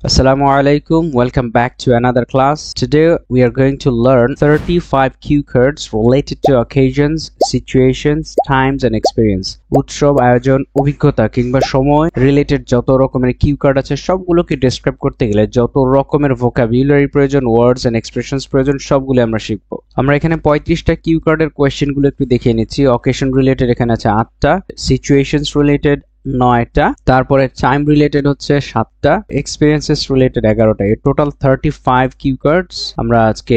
Assalamu alaikum. Welcome back to another class. Today we are going to learn 35 cue cards related to occasions, situations, times and experience. উৎসব আয়োজন অভিজ্ঞতা কিংবা সময় related যত রকমের cue card আছে সবগুলোকে ডেসক্রাইব করতে গেলে যত রকমের ভোকাবুলারি প্রয়োজন, ওয়ার্ডস এন্ড এক্সপ্রেশনস প্রয়োজন সবগুলো আমরা শিখব। আমরা এখানে 35টা কিউ কার্ডের কোয়েশ্চেনগুলো একটু দেখিয়ে নিচ্ছি। অকেশন রিলেটেড এখানে আছে 8টা, সিচুয়েশনস রিলেটেড 9টা, তারপরে টাইম রিলেটেড হচ্ছে 7টা, এক্সপেরিয়েন্সেস রিলেটেড 11টা। এই টোটাল 35 কিউ কার্ডস আমরা আজকে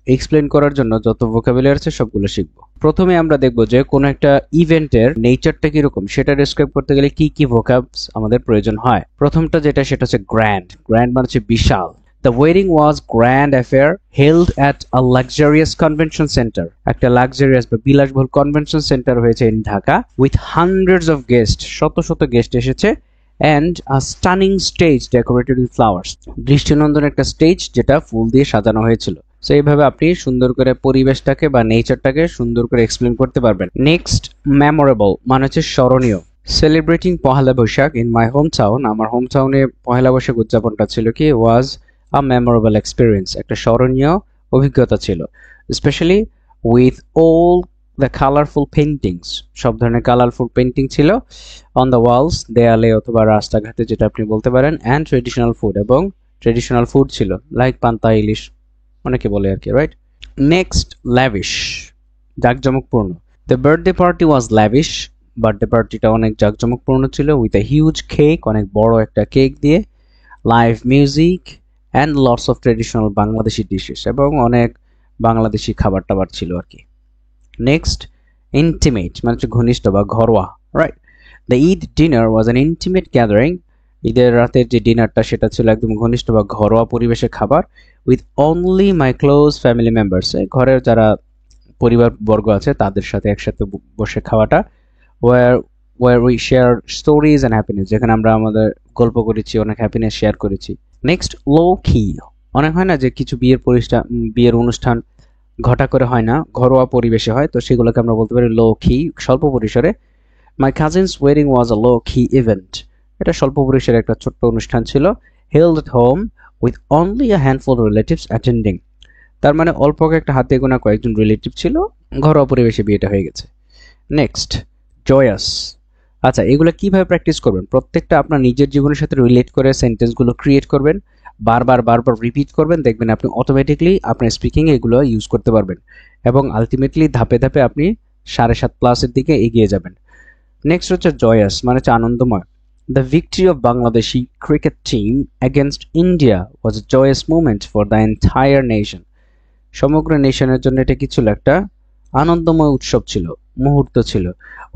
এক্সপ্লেন করার জন্য যত ভোকাবুলারি আছে সবগুলো শিখব। প্রথমে আমরা দেখব যে কোন একটা ইভেন্টের নেচারটা কিরকম সেটা ডেসক্রাইব করতে গেলে কি কি ভোকাবস আমাদের প্রয়োজন হয়। প্রথমটা সেটা হচ্ছে গ্র্যান্ড। গ্র্যান্ড মানে হচ্ছে বিশাল। The wedding was grand affair held at a luxurious convention center. একটা লাক্সারিয়াস বা বিলাসবহুল কনভেনশন সেন্টার হয়েছে in Dhaka with hundreds of guests. শত শত গেস্ট এসেছে and a stunning stage decorated with flowers. দৃষ্টিনন্দন একটা স্টেজ যেটা ফুল দিয়ে সাজানো হয়েছিল। সো এইভাবে আপনি সুন্দর করে পরিবেশটাকে বা নেচারটাকে সুন্দর করে এক্সপ্লেন করতে পারবেন। নেক্সট, মেমোরেবল মানে হচ্ছে স্মরণীয়। Celebrating Pohela Boishakh in my home town, আমার হোম টাউনে পহেলা বৈশাখ উদযাপনটা ছিল কি ওয়াজ a memorable experience, একটা স্মরণীয় অভিজ্ঞতা ছিল। Specially with all the colourful paintings, সব ধরনের কালারফুল পেইন্টিং ছিল অন দ্য ওয়ালস, দেয়ালে অথবা রাস্তাঘাটে যেটা আপনি বলতে পারেন, অ্যান্ড ট্রেডিশনাল ফুড, এবং ট্রেডিশনাল ফুড ছিল লাইক পান্তা ইলিশ অনেকে বলে আর কি, রাইট। নেক্সট, ল্যাভিশ, জাঁকজমকপূর্ণ। The birthday party was lavish, birthday পার্টিটা অনেক জাঁকজমকপূর্ণ ছিল উইথ এ হিউজ কেক, অনেক বড় একটা কেক দিয়ে, live music and lots of traditional Bangladeshi dishes, এবং অনেক বাংলাদেশি খাবার টাবার ছিল আর কি। নেক্সট, ইন্টিমেট মানে হচ্ছে ঘনিষ্ঠ বা ঘরোয়া, right. The Eid dinner was an intimate gathering, ঈদের রাতের যে ডিনারটা সেটা ছিল একদম ঘনিষ্ঠ বা ঘরোয়া পরিবেশে খাবার with only my close family members, ঘরের যারা পরিবার বর্গ আছে তাদের সাথে একসাথে বসে খাওয়াটা, where we share stories and happiness, যেখানে আমরা আমাদের গল্প করেছি, অনেক হ্যাপিনেস শেয়ার করেছি। নেক্সট, লো কি, অনেক হয় না যে কিছু বিয়ের অনুষ্ঠান ঘটা করে হয় না, ঘরোয়া পরিবেশে হয়, তো সেগুলোকে আমরা বলতে পারি লো কি, স্বল্প পরিসরে। মাই কাজিনস ওয়েডিং ওয়াজ আ লো কি ইভেন্ট, এটা স্বল্প পরিসরে একটা ছোট্ট অনুষ্ঠান ছিল। Held at home with only a handful relatives attending, তার মানে অল্প একটা হাতে গোনা কয়েকজন রিলেটিভ ছিল, ঘরোয়া পরিবেশে বিয়েটা হয়ে গেছে। নেক্সট, জয়াস। আচ্ছা, এগুলো কিভাবে প্র্যাকটিস করবেন? প্রত্যেকটা আপনার নিজের জীবনের সাথে রিলেট করে সেন্টেন্সগুলো ক্রিয়েট করবেন, বারবার রিপিট করবেন, দেখবেন আপনি অটোমেটিকলি আপনার স্পিকিং এগুলো ইউজ করতে পারবেন এবং আলটিমেটলি ধাপে ধাপে আপনি 7.5+ দিকে এগিয়ে যাবেন। নেক্সট হচ্ছে জয়াস মানে হচ্ছে আনন্দময়। The victory of Bangladeshi cricket team against India was A জয়াস movement for the entire nation, সমগ্র নেশনের জন্য এটা কি ছিল? একটা আনন্দময় উৎসব ছিল, মুহূর্ত ছিল।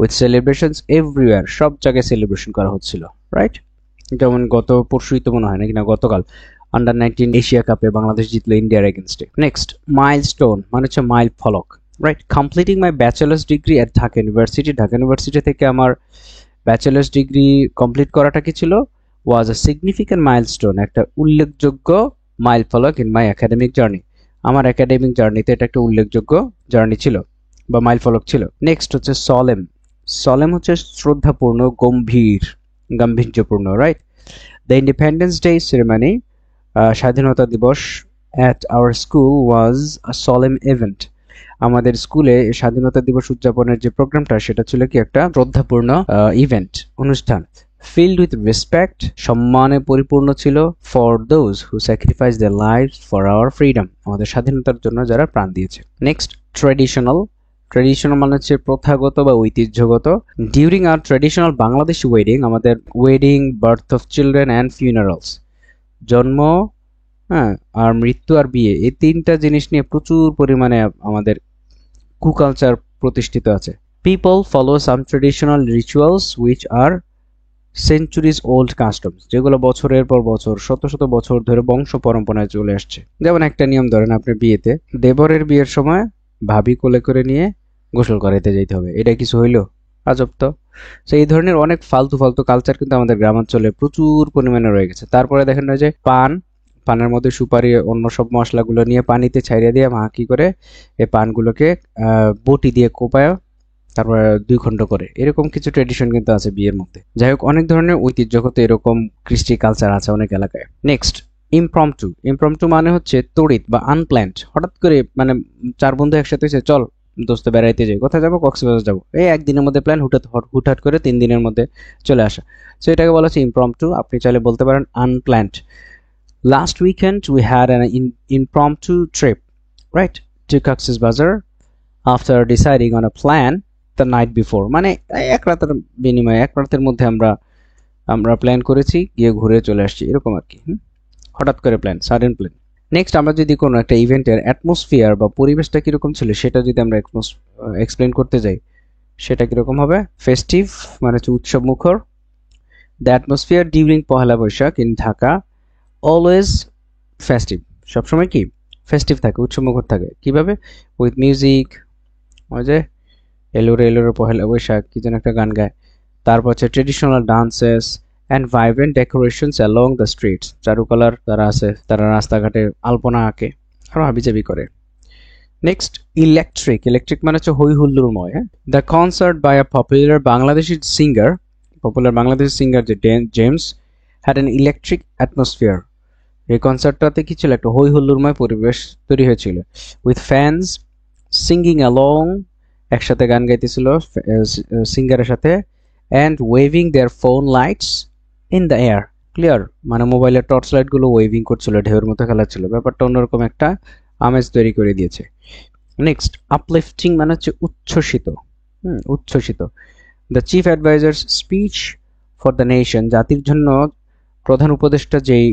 উইথ সেলিব্রেশনস এভরিওয়্যার, সব জায়গায় সেলিব্রেশন করা হচ্ছিল, রাইট। যেমন গত পরশুই তো মনে হয় নাকি না গতকাল আন্ডার-19 এশিয়া কাপে বাংলাদেশ জিতলো ইন্ডিয়ার এগেনস্টে। নেক্সট, মাইলস্টোন মানে হচ্ছে মাইল ফলক, right. Completing my bachelor's degree at Dhaka university, Dhaka university থেকে আমার ব্যাচেলার্স ডিগ্রি কমপ্লিট করাটা কি ছিল? ওয়াজ আ সিগনিফিক্যান্ট মাইলস্টোন, একটা উল্লেখযোগ্য মাইল ফলক ইন মাই একাডেমিক জার্নি, আমার একাডেমিক জার্নিতে এটা একটা উল্লেখযোগ্য জার্নি ছিল বা মাইল ফলক ছিল। নেক্সট হচ্ছে সলেম। সলেম হচ্ছে শ্রদ্ধাপূর্ণ, গাম্ভীর্যপূর্ণ, right. The Independence Day ceremony, স্বাধীনতা দিবস at our school was a solemn event, আমাদের স্কুলে স্বাধীনতা দিবস উদযাপনের যে প্রোগ্রামটা সেটা ছিল কি একটা শ্রদ্ধাপূর্ণ ইভেন্ট, অনুষ্ঠান। ফিল্ড উইথ রেসপেক্ট, সম্মানে পরিপূর্ণ ছিল। For those who sacrifice their life for our freedom, আমাদের স্বাধীনতার জন্য যারা প্রাণ দিয়েছে। নেক্সট, ট্র্যাডিশনাল মানে হচ্ছে প্রথাগত বা ঐতিহ্যগত। During our traditional Bangladeshi wedding, আমাদের wedding, birth of children and funerals, জন্ম, আর মৃত্যু আর বিয়ে, এই তিনটা জিনিস নিয়ে প্রচুর পরিমাণে আমাদের কুকালচার প্রতিষ্ঠিত আছে। People follow some traditional rituals which are centuries old customs, যেগুলো বছরের পর বছর, শত শত বছর ধরে বংশ পরম্পরায় চলে আসছে। যেমন একটা নিয়ম ধরেন, আপনার বিয়েতে দেবরের বিয়ের সময় ভাবি কোলে করে নিয়ে গোসল করাইতে যাইতে হবে, এটা কিছু হইলো? আজব তো। এই ধরনের অনেক ফালতু কালচার কিন্তু আমাদের গ্রামাঞ্চলে প্রচুর পরিমাণে রয়ে গেছে। তারপরে দেখেন না যে পানের মধ্যে সুপারি অন্য সব মশলাগুলো নিয়ে পানিতে ছাইড়ে দিয়ে মা কি করে এই পানগুলোকে বটি দিয়ে কোপায় তারপর 2 খণ্ড করে, এরকম কিছু ট্রেডিশন কিন্তু আছে বিয়ের মধ্যে। যাই হোক, অনেক ধরনের ঐতিহ্যগত এরকম কৃষ্টি কালচার আছে অনেক এলাকায়। নেক্সট, ইমপ্রম্পটু মানে হচ্ছে তড়িৎ বা আনপ্ল্যান্ড, হঠাৎ করে মানে 4 বন্ধু একসাথে হয়েছে, চল দোস্ত বেড়াইতে যাই, কোথায় যাবো, কক্সবাজার যাবো, এই একদিনের মধ্যে প্ল্যান, হুটহাট করে 3 দিনের মধ্যে চলে আসা। সো এটাকে বলা হচ্ছে ইমপ্রম্পটু। আপনি চাইলে বলতে পারেন unplanned. Last weekend we had an impromptu trip, right, to Cox's Bazar after deciding on a plan the night before, মানে এক রাতের বিনিময়ে, এক রাতের মধ্যে আমরা প্ল্যান করেছি, গিয়ে ঘুরে চলে আসছি, এরকম আর কি। হঠাৎ করে প্ল্যান, সাডেন প্ল্যান। নেক্সট, আমরা যদি কোনো একটা ইভেন্টের অ্যাটমসফিয়ার বা পরিবেশটা কিরকম ছিল সেটা যদি আমরা এক্সপ্লেন করতে যাই, সেটা কিরকম হবে? ফেস্টিভ মানে হচ্ছে উৎসব মুখর। The atmosphere during Pohela Boishakh in Dhaka always festive, সবসময় কি ফেস্টিভ থাকে, উৎসব মুখর থাকে। কিভাবে? উইথ মিউজিক, ওই যে এলোরে এলোরে পহেলা বৈশাখ কি যেন একটা গান গায়। তারপর হচ্ছে traditional dances and vibrant decorations along the streets, চারুকলার যারা আছে তারা রাস্তাঘাটে আলপনা আঁকে, আরো হাবিজাবি করে। নেক্সট, ইলেকট্রিক মানে হচ্ছে হই হুল্লোড়ময়। The concert by a popular Bangladeshi singer যে James had an electric atmosphere. এই কনসার্টটাতে কি ছিল? একটা হই হুল্লোড়ময় পরিবেশ তৈরি হয়েছিল। উইথ ফ্যান্স সিঙ্গিং অ্যালং, একসাথে গান গাইতেছিল সিঙ্গারের সাথে, and waving there phone lights in the air, clear মানে মোবাইলের টর্চ লাইটগুলো ওয়েভিং করছিল, ঢেউর মতো খেলাচ্ছিল, ব্যাপারটা অন্যরকম একটা আমেজ তৈরি করে দিয়েছে। নেক্সট, আপলিফটিং মানে হচ্ছে উচ্ছ্বসিত। উচ্ছ্বসিত। The chief advisers speech for the nation, জাতির জন্য প্রধান উপদেষ্টা যেই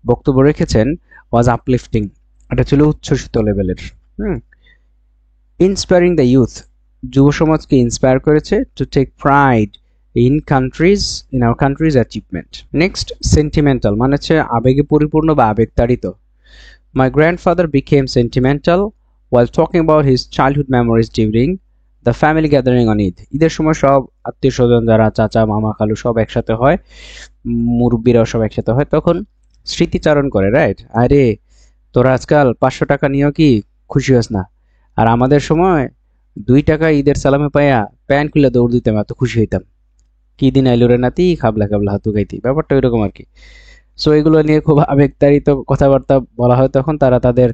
বক্তব্য রেখেছেন ওয়াজ আপলিফটিং, এটা ছিল উচ্ছ্বসিত লেভেলের। ইন্সপায়ারিং দ্য ইউথ, যুব সমাজকে ইন্সপায়ার করেছে to take pride in our country's achievement. Next, sentimental মানে হচ্ছে আবেগে পরিপূর্ণ বা আবেগতাড়িত। My grandfather became sentimental while talking about his childhood memories during the family gathering on Eid. ঈদের সময় সব আত্মীয় স্বজন যারা চাচা মামা খালু সব একসাথে হয়, মুরব্বীরাও সব একসাথে হয়, তখন স্মৃতিচারণ করে, রাইট? আরে তোরা আজকাল 500 টাকা নিয়েও কি খুশি হস না, আর আমাদের সময় 2 টাকা ঈদের সালামে পাইয়া প্যান খুলে দৌড় দিতাম, এত খুশি হইতাম, কি দিন আইলো রে নাতি, খাবলা খাবলা হাতু খাইতি, ব্যাপারটা ওইরকম আর কি। সো এগুলো নিয়ে খুব আবেগতাড়িত কথাবার্তা বলা হয়, তখন তারা তাদের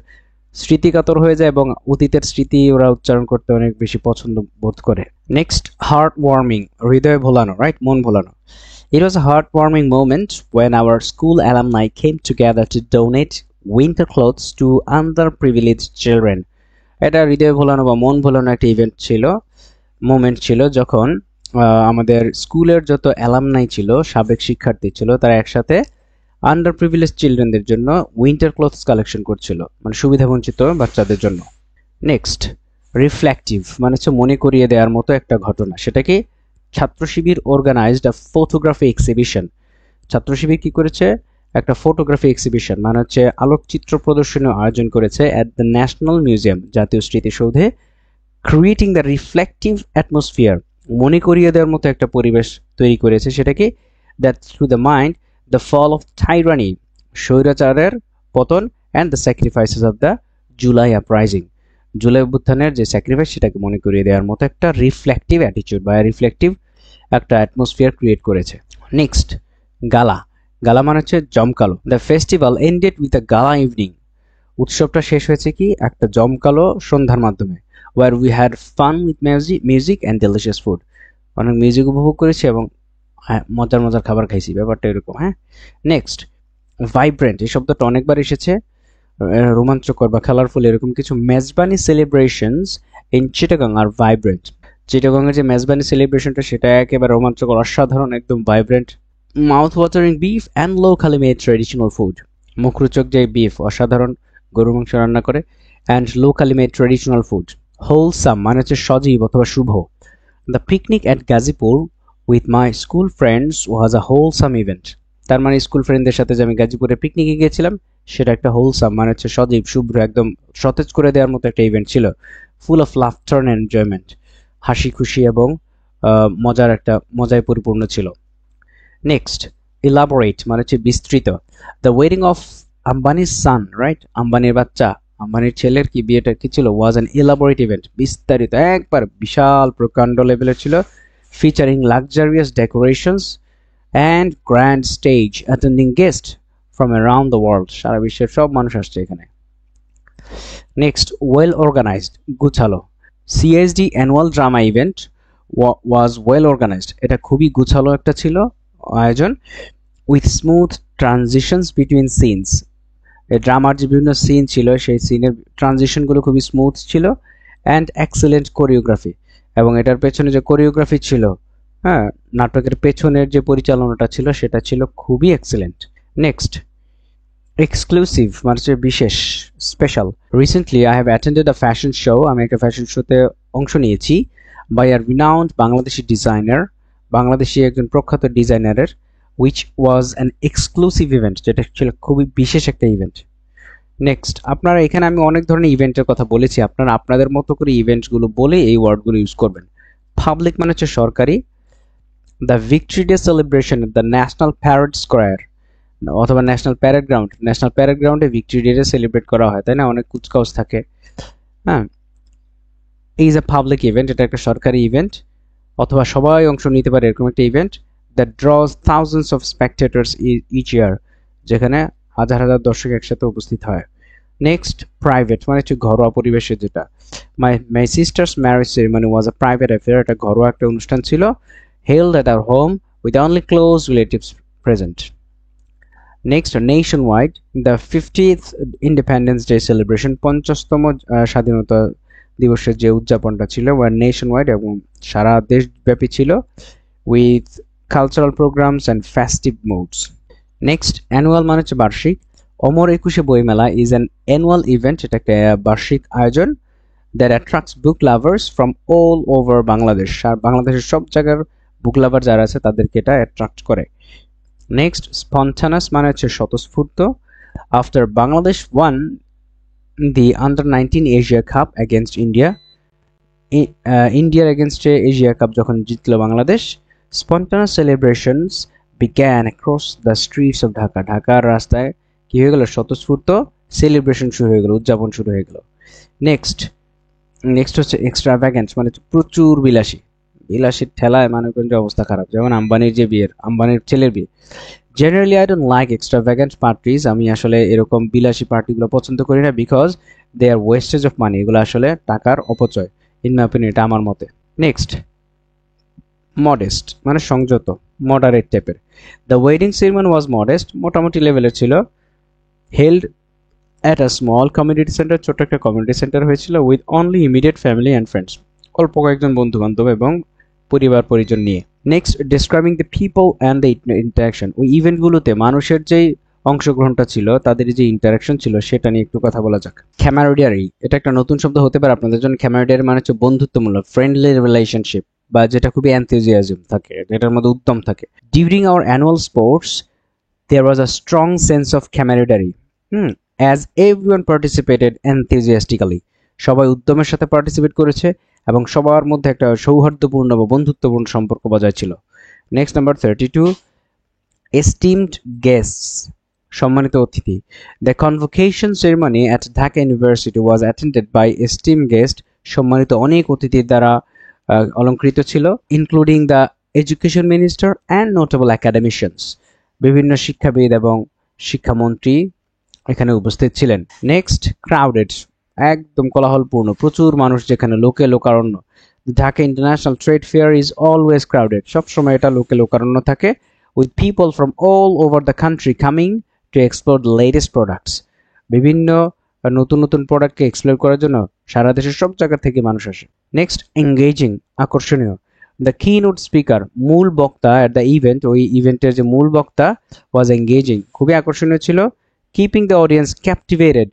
স্মৃতিকাতর হয়ে যায় এবং অতীতের স্মৃতি ওরা উচ্চারণ করতে অনেক বেশি পছন্দ বোধ করে। নেক্সট, হার্ট ওয়ার্মিং, হৃদয় ভোলানো, রাইট, মন ভোলানো। It was a heartwarming moment when our school alumni came together to donate winter clothes to underprivileged children. এটা হৃদয় ভোলানো বা মন ভোলানো একটা ইভেন্ট ছিল, মোমেন্ট ছিল, যখন আমাদের স্কুলের যত অ্যালামনাই ছিল, সাবেক শিক্ষার্থী ছিল, তারা একসাথে আন্ডার প্রিভিলেজ চিলড্রেনদের জন্য উইন্টার ক্লথস কালেকশন করছিল, মানে সুবিধাবঞ্চিত বাচ্চাদের জন্য। নেক্সট, রিফ্লেক্টিভ মানে হচ্ছে মনে করিয়ে দেওয়ার মতো একটা ঘটনা। সেটা কি? ছাত্র শিবির অর্গানাইজড আ ফটোগ্রাফি এক্সিবিশন। ছাত্র শিবির কি করেছে? একটা ফটোগ্রাফি এক্সিবিশন মানে হচ্ছে আলোকচিত্র প্রদর্শনী আয়োজন করেছে অ্যাট দ্য ন্যাশনাল মিউজিয়াম, জাতীয় স্মৃতিসৌধে। ক্রিয়েটিং দ্য রিফ্লেক্টিভ অ্যাটমসফিয়ার, মনে করিয়ে দেওয়ার মতো একটা পরিবেশ তৈরি করেছে। সেটা কি? That through the mind the fall of tyranny, স্বৈরাচারের পতন, and the sacrifices of the July uprising, জুলাই অভ্যুত্থানের যে স্যাক্রিফাইস সেটাকে মনে করিয়ে দেওয়ার মতো একটা রিফ্লেক্টিভ অ্যাটিটিউড বা রিফ্লেক্টিভ একটা অ্যাটমসফিয়ার ক্রিয়েট করেছে। Next, gala. গালা মানে হচ্ছে জমকালো। The festival ended with a gala evening, উৎসবটা শেষ হয়েছে কি একটা জমকালো সন্ধ্যার মাধ্যমে। Where we had fun with music and delicious food, অনেক মিউজিক উপভোগ করেছি এবং মজার মজার খাবার খাইছি, ব্যাপারটা এরকম। হ্যাঁ। নেক্সট, ভাইব্রেন্ট, এই শব্দটা অনেকবার এসেছে, রোমাঞ্চকর বা কালারফুল এরকম কিছু। Mezbani celebrations in Chittagong are vibrant, চিটাগাংয়ের যে মেজবানি সেলিব্রেশনটা সেটা একেবারে রোমাঞ্চকর, অসাধারণ, একদম vibrant. Mouth watering beef and locally made traditional food, মুখরোচক যে বিফ, অসাধারণ গরু মাংস রান্না করে, and locally made traditional food. Wholesome মানে হচ্ছে সজীব অথবা শুভ। The picnic at Gazipur with my school friends was a wholesome event, তার মানে স্কুল ফ্রেন্ডদের সাথে যে আমি গাজীপুরে পিকনিকে গিয়েছিলাম সেটা একটা হোলসাম মানে হচ্ছে সজীব শুভ্র, একদম সতেজ করে দেওয়ার মতো একটা ইভেন্ট ছিল। Full of laughter and enjoyment, হাসি খুশি এবং মজায় পরিপূর্ণ ছিল। নেক্সট, ইলাবোরেট মানে হচ্ছে বিস্তৃত। দ্য ওয়েডিং অফ আম্বানির সান, রাইট, আম্বানির বাচ্চা আম্বানির ছেলের কি বিয়েটা কি ছিল, ওয়াজ অ্যান ইলাবোরেট ইভেন্ট, বিস্তারিত একবার বিশাল প্রকাণ্ড লেভেলের ছিল, featuring luxurious decorations and grand stage, attending guest from around the world, সারা বিশ্বের সব মানুষ আসছে এখানে। নেক্সট, ওয়েল অর্গানাইজড, গুছালো। CSD annual drama event was well organised, এটা খুবই গুছালো একটা ছিল আয়োজন। With smooth transitions between scenes, এই ড্রামার যে বিভিন্ন সিন ছিল সেই সিনের ট্রানজিশনগুলো খুবই স্মুথ ছিল। অ্যান্ড এক্সেলেন্ট কোরিওগ্রাফি, এবং এটার পেছনে যে কোরিওগ্রাফি ছিল, হ্যাঁ, নাটকের পেছনের যে পরিচালনাটা ছিল সেটা ছিল খুবই এক্সেলেন্ট। নেক্সট, এক্সক্লুসিভ মানে হচ্ছে বিশেষ, special. Recently I have attended a fashion show, আমি একটা ফ্যাশন শোতে অংশ নিয়েছি, বাই আর রিনাউন্ড বাংলাদেশি ডিজাইনার, বাংলাদেশি একজন প্রখ্যাত ডিজাইনারের, which was an exclusive event, যেটা ছিল খুবই বিশেষ একটা ইভেন্ট। নেক্সট, আপনারা এখানে আমি অনেক ধরনের ইভেন্টের কথা বলেছি, আপনারা আপনাদের মতো করে ইভেন্টসগুলো বলে এই ওয়ার্ডগুলো ইউজ করবেন। পাবলিক মানে হচ্ছে সরকারি, the Victory Day celebration at the National Parade Square অথবা National Parade Ground, National Parade গ্রাউন্ডে ভিক্টরি ডে সেলিব্রেট করা হয়, তাই না, অনেক কুচকাওয়াজ থাকে, হ্যাঁ, ইজ এ পাবলিক ইভেন্ট, এটা একটা সরকারি ইভেন্ট, অথবা সবাই অংশ নিতে পারে এরকম একটা event. That draws thousands of spectators each year, যেখানে হাজার হাজার দর্শক একসাথে উপস্থিত হয়। নেক্সট, প্রাইভেট মানে হচ্ছে ঘরোয়া পরিবেশে যেটা, my sister's marriage ceremony was a private affair, এটা ঘরোয়া একটা অনুষ্ঠান ছিল, held at our home with only close relatives present. Next, nationwide, the 50th Independence Day celebration, 50তম স্বাধীনতা দিবসের যে উদযাপনটা ছিল ওয়ার নেশন ওয়াইড, এবং সারা দেশব্যাপী ছিল, with cultural programs and festive moods. Next, annual মানে হচ্ছে বার্ষিক, অমর একুশে বইমেলা ইজ অ্যান অ্যানুয়াল ইভেন্ট, এটা একটা বার্ষিক আয়োজন, that attracts book lovers from all over Bangladesh, আর বাংলাদেশের সব জায়গার বুক লাভার যারা আছে তাদেরকে এটা অ্যাট্রাক্ট করে। নেক্সট, স্পন্টানাস মানে হচ্ছে স্বতঃস্ফূর্ত, after Bangladesh won the under nineteen Asia Cup against India, ইন্ডিয়ার এগেনস্টে এশিয়া কাপ যখন জিতলো Bangladesh, spontaneous celebrations began across the streets of Dhaka, ঢাকার রাস্তায় কি হয়ে গেল, স্বতঃস্ফূর্ত সেলিব্রেশন শুরু হয়ে গেল, উদযাপন শুরু হয়ে গেল। নেক্সট হচ্ছে এক্সট্রাভ্যাগেন্স মানে প্রচুর বিলাসী, বিলাসীর ঠেলায় মানুষের অবস্থা খারাপ, যেমন আম্বানির যে বিয়ের, আম্বানির ছেলের বিয়ে। Generally I don't like extravagant parties, আমি আসলে এরকম বিলাসী পার্টিগুলো পছন্দ করি না, because they are wastage of money, এগুলো আসলে টাকার অপচয়, ইন মাই অপিনিয়ন, এটা আমার মতে। নেক্সট, মডেস্ট মানে সংযত, মডারেট টাইপের। The wedding ceremony was modest, মোটামুটি লেভেলের ছিল, held at a small community centre, ছোট্ট একটা কমিউনিটি সেন্টার হয়েছিল, with only immediate family and friends, অল্প কয়েকজন বন্ধু বান্ধব এবং পরিবার পরিজন নিয়ে। Next, describing the people and the interaction, ওই ইভেন্টগুলোতে মানুষের যেই অংশগ্রহণটা ছিল, তাদের যে ইন্টারাকশন ছিল সেটা নিয়ে একটু কথা বলা যাক। ক্যামারাডিয়ারি, এটা একটা নতুন শব্দ হতে পারে আপনাদের জন্য। ক্যামারাডিয়ারি মানে হচ্ছে বন্ধুত্বমূলক, ফ্রেন্ডলি রিলেশনশিপ, বা যেটা খুবই এনথুজিয়াজম থাকে, এটার মধ্যে উদ্যম থাকে। During our annual sports there was a strong sense of camaraderie, as everyone participated enthusiastically, সবাই উদ্যমের সাথে পার্টিসিপেট করেছে এবং সবার মধ্যে একটা সৌহার্দ্যপূর্ণ বা বন্ধুত্বপূর্ণ সম্পর্ক বজায় ছিল। নেক্সট, নাম্বার 32, এস্টিমড গেস্টস, সম্মানিত অতিথি। The convocation ceremony at Dhaka University was attended by esteem guest, সম্মানিত অনেক অতিথির দ্বারা অলঙ্কৃত ছিল, including the education minister and notable academicians, বিভিন্ন শিক্ষাবিদ এবং শিক্ষামন্ত্রী এখানে উপস্থিত ছিলেন। নেক্সট, ক্রাউডেড, একদম কোলাহলপূর্ণ, প্রচুর মানুষ, যেখানে লোকে লোকারণ্য। Dhaka International Trade Fair is always crowded, সবসময় এটা লোকে লোকারণ্য থাকে, with people from all over the country coming to explore the latest products, বিভিন্ন নতুন নতুন প্রোডাক্টকে এক্সপ্লোর করার জন্য সারা দেশের সব জায়গা থেকে মানুষ আসে। নেক্সট, এঙ্গেজিং, আকর্ষণীয়। দ্য কিনোট স্পিকার, মূল বক্তা এট দ্য ইভেন্ট, ওই ইভেন্টের যে মূল বক্তা, ওয়াজ এঙ্গেজিং, খুবই আকর্ষণীয় ছিল। কিপিং দ্য অডিয়েন্স ক্যাপটিভেটেড,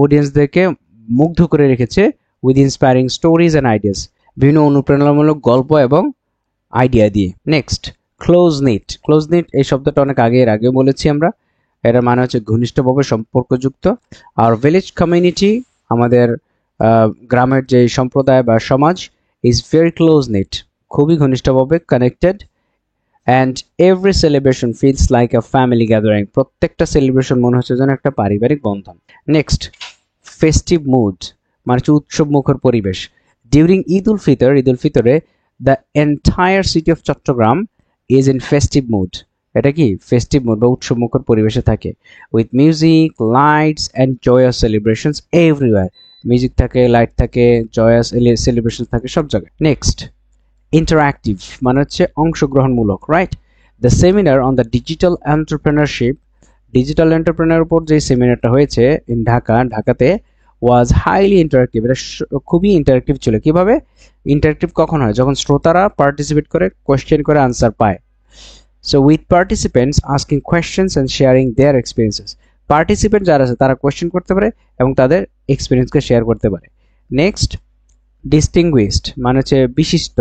অডিয়েন্সদেরকে মুগ্ধ করে রেখেছে, with inspiring stories and ideas, বিভিন্ন অনুপ্রেরণামূলক গল্প এবং আইডিয়া দিয়ে। Next, close knit, close knit এই শব্দটা অনেক এর আগে বলেছি আমরা, এটার মানে হচ্ছে ঘনিষ্ঠভাবে সম্পর্কযুক্ত। আর ভিলেজ কমিউনিটি, আমাদের গ্রামের যে সম্প্রদায় বা সমাজ, ইজ ভেরি ক্লোজ নিট, খুবই ঘনিষ্ঠভাবে connected. And every celebration feels like a family gathering, প্রত্যেকটা সেলিব্রেশন মনে হচ্ছে যেন একটা পারিবারিক বন্ধন। নেক্সট, ফেস্টিভ মুড মানে হচ্ছে উৎসব মুখর পরিবেশ। ডিউরিং ঈদ উল ফিতরে the entire city of Chattogram is in festive mood. এটা কি ফেস্টিভ মুড বা উৎসব মুখর পরিবেশে থাকে। With music, lights and joyous celebrations everywhere. Music থাকে, লাইট থাকে, জয়াস সেলিব্রেশন থাকে সব জায়গায়। নেক্সট, ইন্টারঅ্যাক্টিভ মানে হচ্ছে অংশগ্রহণমূলক, right? The seminar on the digital entrepreneurship, digital entrepreneur উপর যে সেমিনারটা হয়েছে ইন ঢাকাতে ওয়াজ হাইলি ইন্টারঅ্যাক্টিভ। এটা খুবই ইন্টারঅ্যাক্টিভ ছিল। কিভাবে ইন্টারঅ্যাক্টিভ কখন হয়? যখন শ্রোতারা পার্টিসিপেট করে, কোয়েশ্চেন করে, আনসার পায়। So with participants asking questions and sharing their experiences. Participant যারা আছে তারা কোয়েশ্চেন করতে পারে এবং তাদের এক্সপিরিয়েন্সকে শেয়ার করতে পারে। নেক্সট, ডিস্টিংগুইশড মানে হচ্ছে বিশিষ্ট,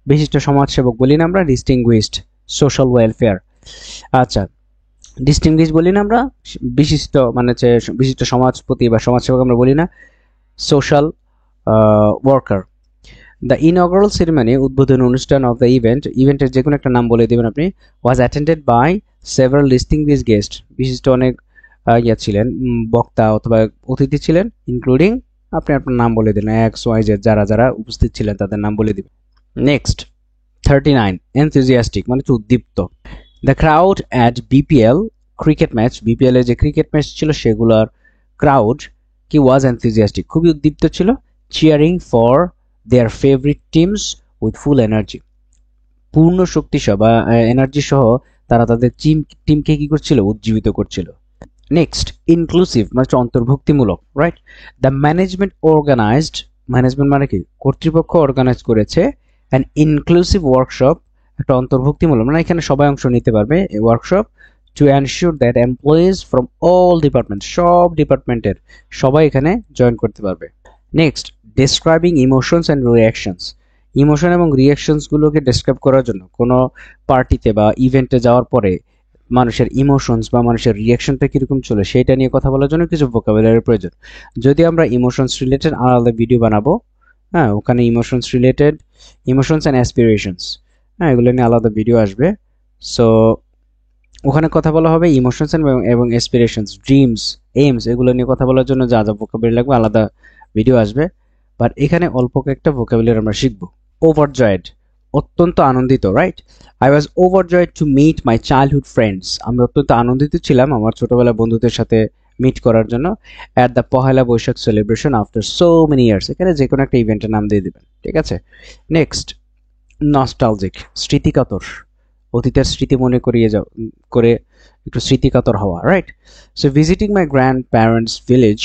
বিশিষ্ট সমাজসেবক বলি না আমরা, ডিস্টিংগুইশড সোশ্যাল ওয়েলফেয়ার। আচ্ছা, ডিস্টিংগুইশ বলি না আমরা, বিশিষ্ট মানে হচ্ছে বিশিষ্ট সমাজপতি বা সমাজসেবক আমরা বলি না, সোশ্যাল ওয়ার্কার। দ্য ইনঅগ্রাল সেরিমনি উদ্বোধনী অনুষ্ঠান অফ দ্য ইভেন্টের যে কোনো একটা নাম বলে দেবেন আপনি। Was attended by several distinguish guest, বিশিষ্ট অনেক ছিলেন, বক্তা অথবা অতিথি ছিলেন, ইনক্লুডিং আপনি আপনার নাম বলে দিন, এক্স ওয়াই জেড যারা যারা উপস্থিত ছিলেন তাদের নাম বলে দিবেন। নেক্সট 39, এনথুজিয়াস্টিক মানে হচ্ছে উদ্দীপ্ত। The crowd at BPL cricket match, BPL এর যে ক্রিকেট ম্যাচ ছিল সেগুলোর ক্রাউড কি ওয়াজ এনথুজিয়াস্টিক খুবই উদ্দীপ্ত ছিল। Cheering for their favourite teams with full energy, পূর্ণ শক্তি সহ বা এনার্জি সহ তারা তাদের টিমকে কি করছিল? উজ্জীবিত করছিল। নেক্সট, ইনক্লুসিভ মানে হচ্ছে অন্তর্ভুক্তিমূলক, right? The management organised, management মানে কি কর্তৃপক্ষ অর্গানাইজ করেছে অ্যান ইনক্লুসিভ ওয়ার্কশপ, একটা অন্তর্ভুক্তিমূলক মানে এখানে সবাই অংশ নিতে পারবে এই workshop, to ensure that employees from all department, সব ডিপার্টমেন্টের সবাই এখানে জয়েন করতে পারবে। Next, describing emotions and reactions, emotion এবং রিয়াকশনসগুলোকে ডেসক্রাইব করার জন্য কোনো পার্টিতে বা ইভেন্টে যাওয়ার পরে মানুষের ইমোশনস বা মানুষের রিয়াকশনটা কীরকম চলে সেটা নিয়ে কথা বলার জন্য কিছু ভোকাবুলারির প্রয়োজন। যদি আমরা ইমোশনস রিলেটেড আলাদা ভিডিও বানাবো, হ্যাঁ, ওখানে emotions related, emotions and aspirations, হ্যাঁ, এগুলো নিয়ে আলাদা ভিডিও আসবে। সো ওখানে কথা বলা হবে ইমোশনস এবং অ্যাসপিরেশনস, ড্রিমস, এইমস, এগুলো নিয়ে কথা বলার জন্য যা যা ভোকাবুলারি লাগবে আলাদা ভিডিও আসবে। বাট এখানে অল্প কয়েকটা ভোকাবুলারি আমরা শিখবো। ওভারজয়েড অত্যন্ত আনন্দিত, right? I was overjoyed to meet my childhood friends, আমি অত্যন্ত আনন্দিত ছিলাম আমার ছোটবেলার বন্ধুদের সাথে মিট করার জন্য। At the Pohela Boishakh celebration after so many years, এখানে যে কোনো একটা ইভেন্টের নাম দিয়ে দেবেন, ঠিক আছে? নেক্সট, নস্টালজিক স্মৃতিকাতর, অতীতের স্মৃতি মনে করে একটু স্মৃতিকাতর হওয়া, right? So visiting my grand parents village,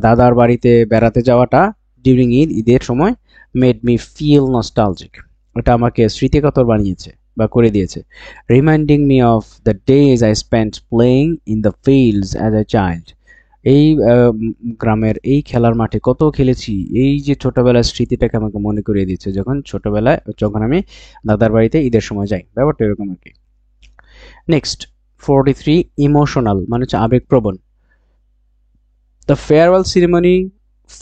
দাদার বাড়িতে বেড়াতে যাওয়াটা ডিউরিং ঈদের সময় মেড মি ফিল নস্টালজিক, এটা আমাকে স্মৃতিকাতর বানিয়েছে বা করে দিয়েছে। Reminding me of the days I spent playing in the fields as a child, এই গ্রামের এই খেলার মাঠে কত খেলেছি, এই যে ছোটবেলার স্মৃতিটাকে আমাকে মনে করিয়ে দিচ্ছে যখন আমি দাদার বাড়িতে ঈদের সময় যাই, ব্যাপারটা এরকম আর কি। নেক্সট 43, ইমোশনাল মানে হচ্ছে আবেগপ্রবণ। The farewell ceremony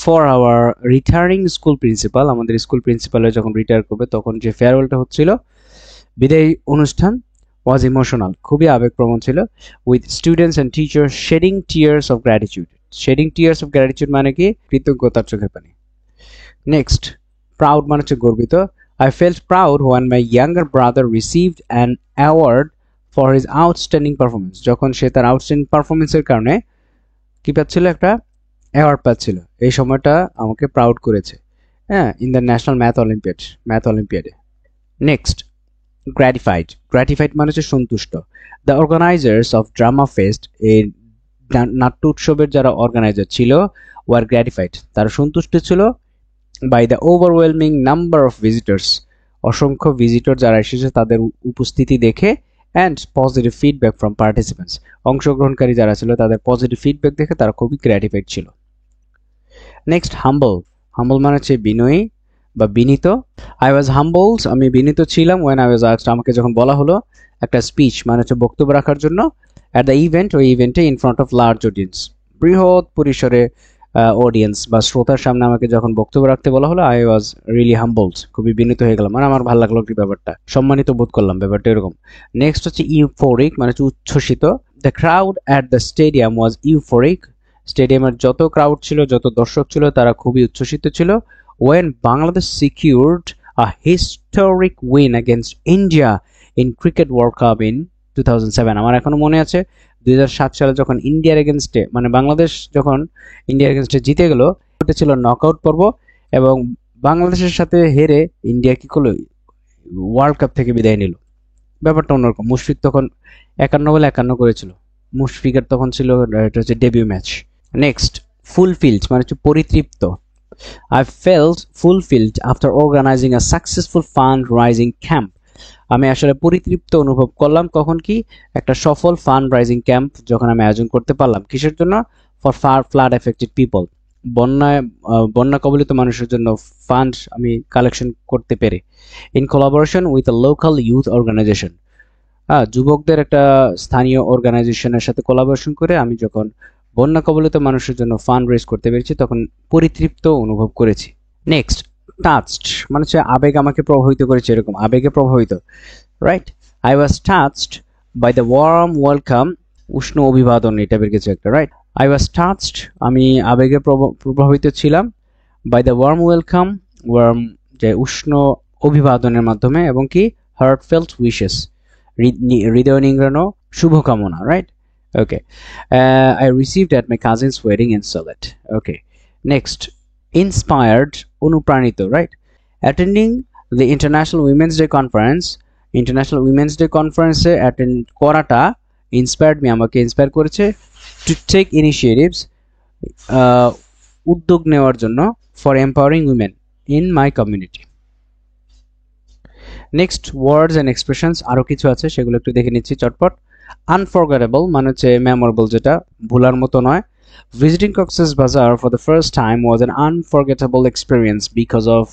for our retiring school principal, আমাদের স্কুল প্রিন্সিপালের যখন রিটায়ার করবে তখন যে ফেয়ারওয়েলটা হচ্ছিল, বিদায়ী অনুষ্ঠান, ওয়াজ ইমোশনাল খুবই আবেগপ্রবণ ছিল। With students and teacher shedding tears of gratitude, shedding tears of gratitude মানে কি কৃতজ্ঞতার চোখের পানি। নেক্সট, প্রাউড মানে হচ্ছে গর্বিত। I felt proud one my younger brother received an award for his outstanding performance, যখন সে তার আউটস্ট্যান্ডিং পারফরমেন্সের কারণে কি পাচ্ছিল, একটা অ্যাওয়ার্ড পাচ্ছিল, এই সময়টা আমাকে প্রাউড করেছে, হ্যাঁ, ইন দ্য ন্যাশনাল ম্যাথ অলিম্পিয়াডে। নেক্সট, গ্র্যাটিফাইড মানে হচ্ছে সন্তুষ্ট। The organizers of drama fest, এই নাট্য উৎসবের যারা অর্গানাইজার ছিল, ওয়ার গ্র্যাটিফাইড, তারা সন্তুষ্ট ছিল। By the overwhelming number of visitors, অসংখ্য ভিজিটর যারা এসেছে তাদের উপস্থিতি দেখে, and positive feedback from participants, অংশগ্রহণকারী যারা ছিল তাদের পজিটিভ ফিডব্যাক দেখে তারা খুবই গ্র্যাটিফাইড ছিল। নেক্সট, হাম্বল মানে হচ্ছে বিনয়ী বা বিনীত। আই ওয়াজ হাম্বলড, আমি বিনীত ছিলাম। ওয়েন আই ওয়াজ আস্কড, আমাকে যখন বলা হলো একটা স্পিচ মানে হচ্ছে বক্তব্য রাখার জন্য, অ্যাট দ্য ইভেন্ট, ওই ইভেন্টে, in front of large audience, বৃহৎ পরিসরে অডিয়েন্স বা শ্রোতার সামনে আমাকে যখন বক্তব্য রাখতে বলা হলো, আই ওয়াজ রিয়েলি হাম্বলড, খুবই বিনীত হয়ে গেলাম, মানে আমার ভালো লাগলো কি ব্যাপারটা, সম্মানিত বোধ করলাম, ব্যাপারটা এরকম। নেক্সট হচ্ছে ইউফোরিক মানে হচ্ছে উচ্ছ্বসিত। The crowd at the stadium was euphoric, স্টেডিয়ামের যত ক্রাউড ছিল, যত দর্শক ছিল, তারা খুবই উচ্ছ্বসিত ছিল when Bangladesh secured a historic win against India in Cricket World Cup in 2007. আমার এখনো মনে আছে 2007 সালে যখন ইন্ডিয়ার এগেনস্টে মানে বাংলাদেশ যখন ইন্ডিয়ার এগেনস্টে জিতে গেল, ওটা ছিল নকআউট পর্ব এবং বাংলাদেশের সাথে হেরে ইন্ডিয়া কি করলো, ওয়ার্ল্ড কাপ থেকে বিদায় নিল। ব্যাপারটা অন্যরকম। মুশফিক তখন 51 বলে 51 করেছিল। মুশফিকের তখন ছিল এটা হচ্ছে ডেবিউ ম্যাচ। নেক্সট, ফুলফিলড মানে হচ্ছে পরিতৃপ্ত। I felt fulfilled after organizing a successful fundraising camp. আমি আসলে পরিতৃপ্ত অনুভব করলাম কখন কি একটা সফল ফান্ড রাইজিং ক্যাম্প যখন আমি আয়োজন করতে পারলাম। কিসের জন্য? ফর ফ্লাড এফেক্টেড পিপল, বন্যা কবলিত মানুষের জন্য ফান্ড আমি কালেকশন করতে পেরে। In collaboration with a local youth organization, যুবকদের একটা স্থানীয় অর্গানাইজেশনের সাথে কোলাবোরেশন করে আমি যখন বন্যা কবলিত মানুষের জন্য ফান্ড রেজ করতে পেরেছি তখন পরিতৃপ্ত অনুভব করেছি। নেক্সট, টাচড মানে হচ্ছে আবেগ আমাকে প্রভাবিত করেছে, এরকম আবেগে প্রভাবিত, right? I was touched by the warm welcome, উষ্ণ অভিবাদন এটা বের কিছু একটা, রাইট? আই ওয়াজ টাচড আমি আবেগে প্রভাবিত ছিলাম, by the warm welcome, warm যে উষ্ণ অভিবাদনের মাধ্যমে, এবং কি হার্টফেল্ট উইশেস হৃদয় নিংড়ানো শুভকামনা, right? Okay. I received at my cousin's wedding in Sylhet. Okay. Next, inspired, অনুপ্রাণিত, right? Attending the International Women's Day Conference. International Women's Day Conference attend করাটা inspired me, আমাকে inspire করেছে to take initiatives, উদ্যোগ নেওয়ার জন্য for empowering women in my community. Next, words and expressions, আরো কিছু আছে সেগুলো একটু দেখে নিচ্ছি চটপট। আনফরগেটেবল মানে হচ্ছে মেমোরেবল, যেটা ভোলার মতো নয়। Visiting Cox's Bazar for the first time was an unforgettable experience because of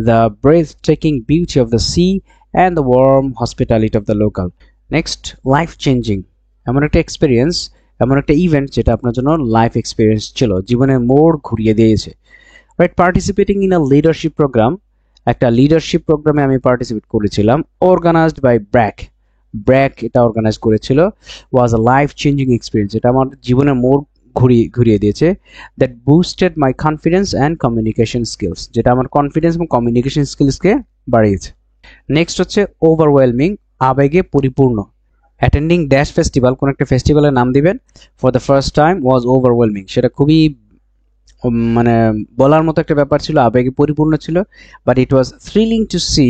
the breathtaking beauty of the sea and the warm hospitality of the local. Next, life changing, এমন একটা এক্সপিরিয়েন্স, এমন একটা ইভেন্ট যেটা আপনার জন্য লাইফ এক্সপিরিয়েন্স ছিল, জীবনের মোড় ঘুরিয়ে দিয়েছে, right? Participating in a leadership program, একটা লিডারশিপ প্রোগ্রামে আমি পার্টিসিপেট করেছিলাম, অর্গানাইজড বাই ব্র্যাক এটা অর্গানাইজ করেছিল। ওয়াজ আ লাইফ চেঞ্জিং এক্সপিরিয়েন্স, এটা আমার জীবনের মোড় ঘুরিয়ে দিয়েছে। That boosted my confidence and communication skills, যেটা আমার কনফিডেন্স এবং কমিউনিকেশন স্কিলসকে বাড়িয়েছে। নেক্সট হচ্ছে ওভারওয়েলমিং, আবেগে পরিপূর্ণ। অ্যাটেন্ডিং ড্যাশ ফেস্টিভ্যাল, কোন একটা ফেস্টিভ্যালের নাম দিবেন, for the first time was overwhelming, সেটা খুবই মানে বলার মতো একটা ব্যাপার ছিল, আবেগে পরিপূর্ণ ছিল। But it was thrilling to see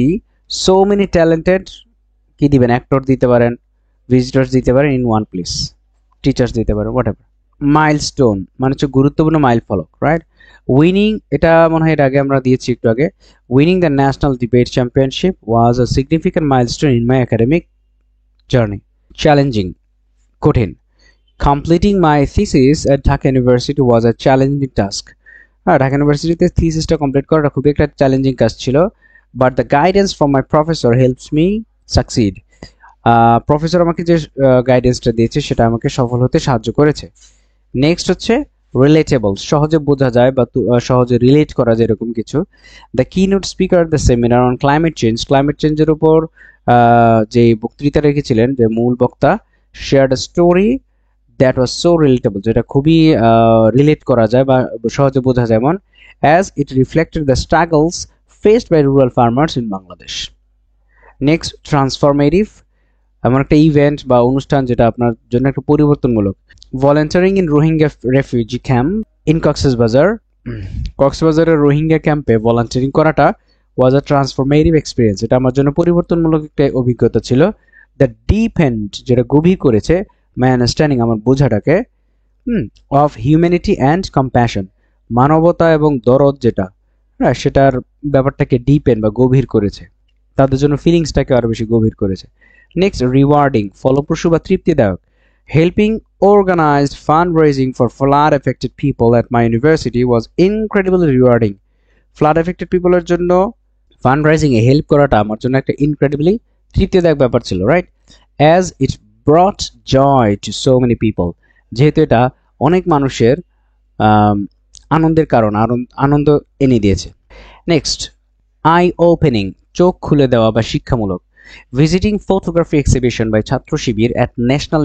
so many talented, কি দিবেন, অ্যাক্টর দিতে পারেন, ভিজিটর্স দিতে পারেন, ইন ওয়ান প্লেস, টিচার্স দিতে পারেন, হোয়াট এভার। মাইলস্টোন মানে হচ্ছে গুরুত্বপূর্ণ মাইল ফলক, রাইট? উইনিং, এটা মনে হয় এর আগে আমরা দিয়েছি একটু আগে। Winning the national debate championship was a significant milestone in my academic journey. Challenging, কঠিন। Completing my thesis at Dhaka University was a challenging task. Dhaka ইউনিভার্সিটিতে থিসিসটা কমপ্লিট করাটা খুবই একটা চ্যালেঞ্জিং কাজ ছিল। But the guidance from my professor helps me succeed, professor আমাকে যে গাইডেন্সটা দিয়েছে সেটা আমাকে সফল হতে সাহায্য করেছে। নেক্সট হচ্ছে রিলেটেবল, সহজে বোঝা যায় বা সহজে রিলেট করা যায় এরকম কিছু। The keynote speaker the seminar on climate চেঞ্জের উপর যে বক্তৃতা রেখেছিলেন, যে মূল বক্তা, shared a story that was so relatable, যেটা খুবই রিলেট করা যায় বা সহজে বোঝা যায়, যেমন as it reflected the struggles faced by rural farmers in Bangladesh. Next, transformative, এমন একটা ইভেন্ট বা অনুষ্ঠান যেটা আপনার জন্য একটা পরিবর্তনমূলক। Volunteering in Rohingya refugee camp in কক্সবাজারের রোহিঙ্গা ক্যাম্পে ভলান্টিয়ারিং করাটা ওয়াজ আ ট্রান্সফরমেটিভ এক্সপিরিয়েন্স, এটা আমার জন্য পরিবর্তনমূলক একটা অভিজ্ঞতা ছিল। দ্য ডিপেন্ড, যেটা গভীর করেছে মাই আন্ডারস্ট্যান্ডিং, আমার বোঝাটাকে, অফ হিউম্যানিটি অ্যান্ড কম্প্যাশন, মানবতা এবং দরদ যেটা, সেটার ব্যাপারটাকে ডিপেন্ড বা গভীর করেছে, তাদের জন্য ফিলিংসটাকে আরো বেশি গভীর করেছে। নেক্সট, রিওয়ার্ডিং, ফলপ্রসূ বা তৃপ্তিদায়ক। Helping organized fundraising for flood affected people at my university was incredibly rewarding. flood affected people এর জন্য fundraising এ হেল্প করাটা আমার জন্য একটা incredibly তৃপ্তিদায়ক ব্যাপার ছিল, right? as it brought joy to so many people, যেহেতু এটা অনেক মানুষের আনন্দের কারণ, আনন্দ এনে দিয়েছে। নেক্সট, আই ওপেনিং, চোখ খুলে দেওয়া বা শিক্ষামূলক। ভিজিটিং ফটোগ্রাফি এক্সিবিশন বাই ছাত্র শিবির অ্যাট ন্যাশনাল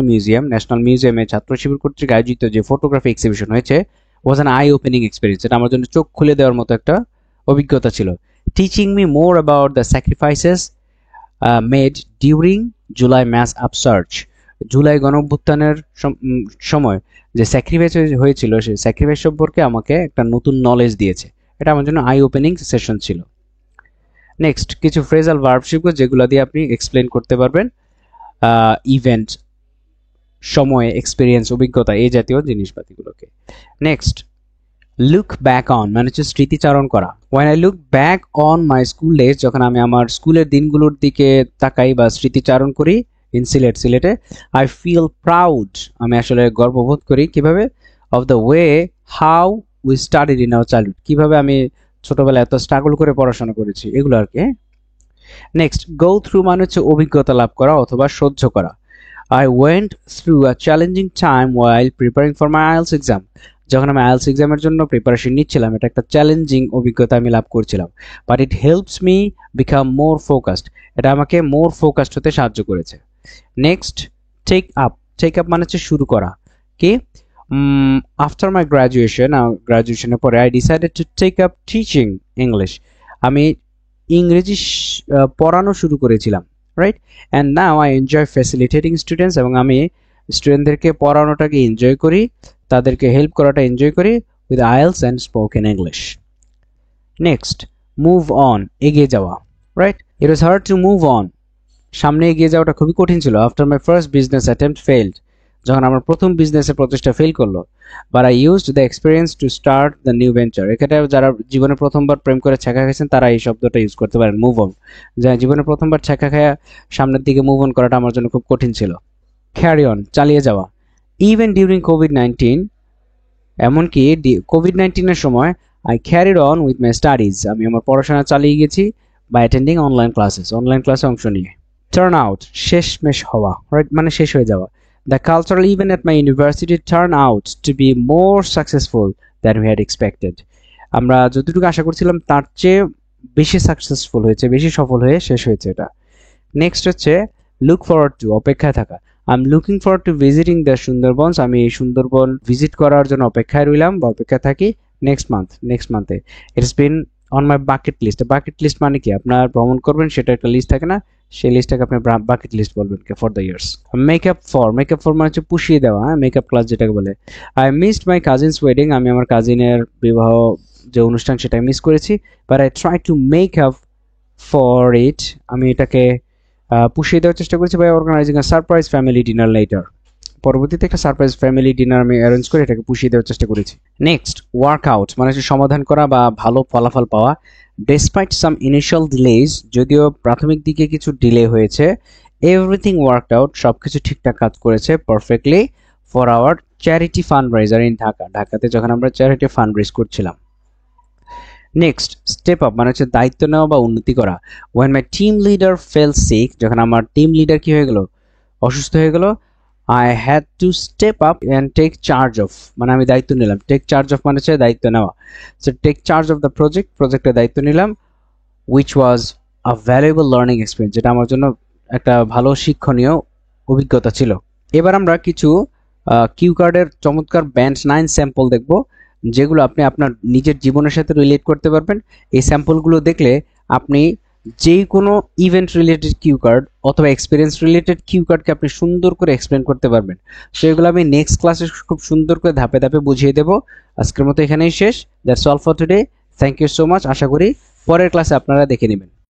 মিউজিয়ামে ছাত্র শিবির কর্তৃক আয়োজিত যে ফটোগ্রাফি এক্সিবিশন হয়েছে was an I opening experience. এটা আমার জন্য চোখ খুলে দেওয়ার মতো একটা অভিজ্ঞতা ছিল। Teaching me more about the sacrifices made during July mass upsurge. July গণঅভ্যুত্থানের সময় যে স্যাক্রিফাইস হয়েছিল সেই স্যাক্রিফাইস সম্পর্কে আমাকে একটা নতুন নলেজ দিয়েছে। এটা আমার জন্য আই ওপেনিং সেশন ছিল। নেক্সট কিছু ফ্রেজাল ভার্ব শিখব যেগুলো দিয়ে আপনি এক্সপ্লেন করতে পারবেন ইভেন্ট, সময়, এক্সপিরিয়েন্স, অভিজ্ঞতা, এই জাতীয় জিনিসপাতিগুলোকে। নেক্সট লুক ব্যাক অন মানে হচ্ছে স্মৃতিচারণ করা। When I look back on my school days, যখন আমি আমার স্কুলের দিনগুলোর দিকে তাকাই বা স্মৃতিচারণ করি ইন সিলেটে, আই ফিল প্রাউড, আমি আসলে গর্ববোধ করি কিভাবে, of the way how we studied in our childhood, কিভাবে আমি ছোটবেলায় এত স্ট্রাগল করে পড়াশোনা করেছি, এগুলো আর কি। নেক্সট গো থ্রু মানে হচ্ছে অভিজ্ঞতা লাভ করা অথবা সহ্য করা। I went through a challenging time while preparing for my IELTS exam. যখন আমি আইএলটিএস এক্সামের জন্য প্রিপারেশন নিচ্ছিলাম এটা একটা চ্যালেঞ্জিং অভিজ্ঞতা আমি লাভ করছিলাম। But it helps me become more focused, এটা আমাকে মোর ফোকাসড হতে সাহায্য করেছে। নেক্সট টেক আপ মানে হচ্ছে শুরু করা। কি আফটার মাই গ্রাজুয়েশনের পরে I decided to take up teaching English, আমি ইংরেজি পড়ানো শুরু করেছিলাম, right. And now I enjoy facilitating students, এবং আমি স্টুডেন্টদেরকে পড়ানোটাকে এনজয় করি, তাদেরকে হেল্প করাটা এনজয় করি with IELTS and spoken English. Next move on, এগিয়ে যাওয়া, right. It was hard to move on, সামনে এগিয়ে যাওয়াটা খুবই কঠিন ছিল। After my first business attempt failed, যখন আমার প্রথম বিজনেসের প্রচেষ্টা ফেল করলো। But I used the experience to start the new venture, এখানে যারা জীবনে প্রথমবার প্রেম করে ছ্যাঁকা খেয়েছেন তারা এই শব্দটা ইউজ করতে পারেন, মুভ অন। যা জীবনে প্রথমবার ছ্যাঁকা খায়া সামনের দিকে মুভ অন করাটা আমার জন্য খুব কঠিন ছিল। ক্যারি অন, চালিয়ে যাওয়া। ইভেন ডিউরিং কোভিড-19, এমনকি কোভিড-19 সময় I carried on with my studies, আমি আমার পড়াশোনা চালিয়ে গেছি বাই অ্যাটেন্ডিং অনলাইন ক্লাসে অংশ নিয়ে। টার্ন আউট, শেষমেশ হওয়া, রাইট, মানে শেষ হয়ে যাওয়া। The cultural event at my university turned out to be more successful than we had expected. আমরা যতটুকু আশা করছিলাম তার চেয়ে বেশি সাকসেসফুল হয়েছে, বেশি সফল হয়ে শেষ হয়েছে এটা। নেক্সট হচ্ছে লুক ফরওয়ার্ড টু, অপেক্ষায় থাকা। I am looking forward to visiting the Sundarbans, আমি এই সুন্দরবন ভিজিট করার জন্য অপেক্ষায় রইলাম বা অপেক্ষায় থাকি নেক্সট মান্থে। It's been on my bucket list মানে কি, আপনার ভ্রমণ করবেন সেটা একটা লিস্ট থাকে না, সেই লিস্টটাকে আপনি বাকেট লিস্ট বলবেন for the years. Make up for মানে হচ্ছে পুষিয়ে দেওয়া, মেকআপ ক্লাস যেটাকে বলে। I missed my cousin's wedding, আমি আমার কাজিনের বিবাহ যে অনুষ্ঠান সেটা মিস করেছি। But I try to make up for it, আমি এটাকে পুষিয়ে দেওয়ার চেষ্টা করেছি by organising a surprise family dinner later, পরবর্তীতে একটা সারপ্রাইজ ফ্যামিলি ডিনার আমি অ্যারেঞ্জ করে এটাকে পুষিয়ে দেওয়ার চেষ্টা করেছি। নেক্সট ওয়ার্কআউট মানে হচ্ছে সমাধান করা বা ভালো ফলাফল পাওয়া। ডেসপাইট সাম ইনিশিয়াল ডিলেজ, যদিও প্রাথমিক দিকে কিছু ডিলে হয়েছে, এভরিথিং ওয়ার্কড আউট, সবকিছু ঠিকঠাক কাজ করেছে perfectly for our charity fundraiser in ঢাকাতে যখন আমরা চ্যারিটি ফান্ডরাইজ করছিলাম। নেক্সট স্টেপ আপ মানে হচ্ছে দায়িত্ব নেওয়া বা উন্নতি করা। When my team leader fell sick, যখন আমার টিম লিডার কি হয়ে গেল, অসুস্থ হয়ে গেল, I had to step up and take charge of, মানে আমি দায়িত্ব নিলাম। টেক চার্জ অফ মানে হচ্ছে দায়িত্ব নেওয়া। So take charge of the প্রজেক্টের দায়িত্ব নিলাম, which was a valuable learning experience, যেটা আমার জন্য একটা ভালো শিক্ষণীয় অভিজ্ঞতা ছিল। এবার আমরা কিছু কিউ কার্ডের চমৎকার ব্যান্ড 9 স্যাম্পল দেখব, যেগুলো আপনি আপনার নিজের জীবনের সাথে রিলেট করতে পারবেন। এই স্যাম্পলগুলো দেখলে আপনি যে কোনো ইভেন্ট রিলেটেড কিউ কার্ড অথবা এক্সপিরিয়েন্স রিলেটেড কিউ কার্ডকে আপনি সুন্দর করে এক্সপ্লেন করতে পারবেন। সো এগুলো আমি নেক্সট ক্লাসে খুব সুন্দর করে ধাপে ধাপে বুঝিয়ে দেবো। আজকের মতো এখানেই শেষ। That's all for today. Thank you so much. আশা করি পরের ক্লাসে আপনারা দেখে নেবেন।